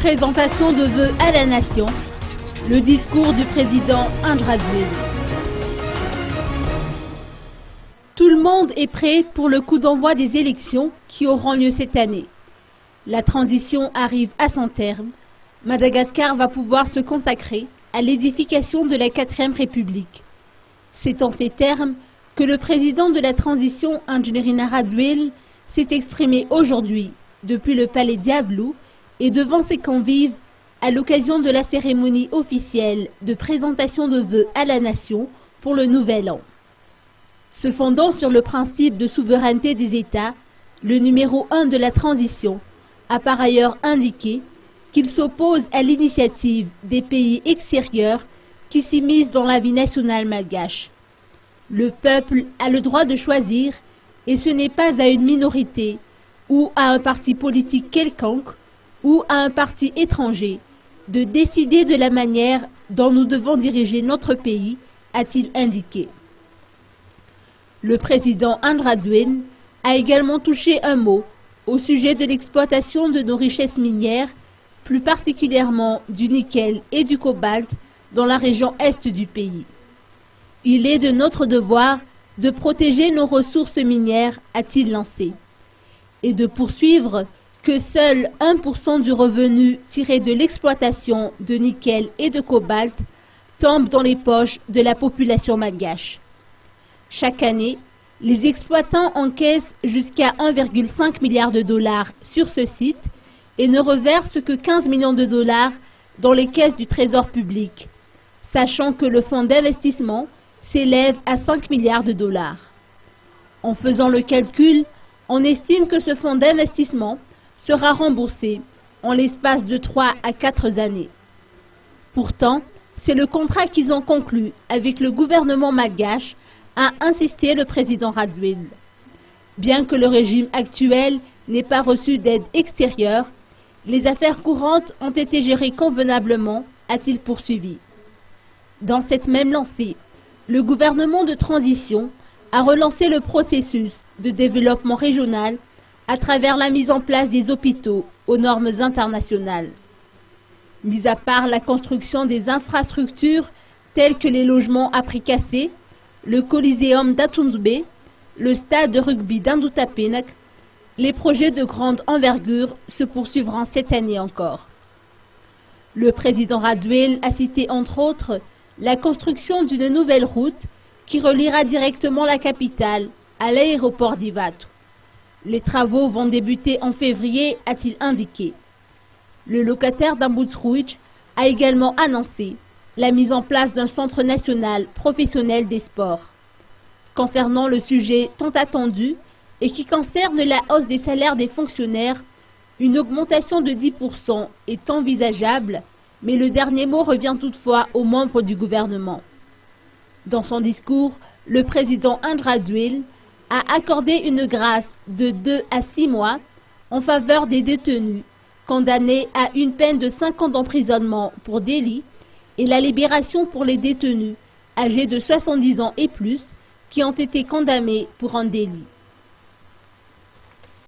Présentation de vœux à la nation. Le discours du président Andradouel. Tout le monde est prêt pour le coup d'envoi des élections qui auront lieu cette année. La transition arrive à son terme. Madagascar va pouvoir se consacrer à l'édification de la 4e République. C'est en ces termes que le président de la transition, Andradouel, s'est exprimé aujourd'hui depuis le palais Diablou et devant ses convives à l'occasion de la cérémonie officielle de présentation de vœux à la nation pour le nouvel an. Se fondant sur le principe de souveraineté des États, le numéro 1 de la transition a par ailleurs indiqué qu'il s'oppose à l'initiative des pays extérieurs qui s'immiscent dans la vie nationale malgache. Le peuple a le droit de choisir et ce n'est pas à une minorité ou à un parti politique quelconque ou à un parti étranger de décider de la manière dont nous devons diriger notre pays, a-t-il indiqué. Le président Andradouel a également touché un mot au sujet de l'exploitation de nos richesses minières, plus particulièrement du nickel et du cobalt dans la région est du pays. Il est de notre devoir de protéger nos ressources minières, a-t-il lancé, et de poursuivre que seul 1% du revenu tiré de l'exploitation de nickel et de cobalt tombe dans les poches de la population malgache. Chaque année, les exploitants encaissent jusqu'à 1,5 milliard de dollars sur ce site et ne reversent que 15 millions de dollars dans les caisses du Trésor public, sachant que le fonds d'investissement s'élève à 5 milliards de dollars. En faisant le calcul, on estime que ce fonds d'investissement sera remboursé en l'espace de 3 à 4 années. Pourtant, c'est le contrat qu'ils ont conclu avec le gouvernement malgache, a insisté le président Radouel. Bien que le régime actuel n'ait pas reçu d'aide extérieure, les affaires courantes ont été gérées convenablement, a-t-il poursuivi. Dans cette même lancée, le gouvernement de transition a relancé le processus de développement régional à travers la mise en place des hôpitaux aux normes internationales. Mis à part la construction des infrastructures telles que les logements à prix cassés, le Coliseum d'Atunzbe, le stade de rugby d'Indutapenak, les projets de grande envergure se poursuivront cette année encore. Le président Radouel a cité entre autres la construction d'une nouvelle route qui reliera directement la capitale à l'aéroport d'Ivatu. Les travaux vont débuter en février, a-t-il indiqué. Le locataire d'Ambutrouitch a également annoncé la mise en place d'un centre national professionnel des sports. Concernant le sujet tant attendu et qui concerne la hausse des salaires des fonctionnaires, une augmentation de 10% est envisageable, mais le dernier mot revient toutefois aux membres du gouvernement. Dans son discours, le président Andradouel a accordé une grâce de 2 à 6 mois en faveur des détenus condamnés à une peine de 5 ans d'emprisonnement pour délit et la libération pour les détenus âgés de 70 ans et plus qui ont été condamnés pour un délit.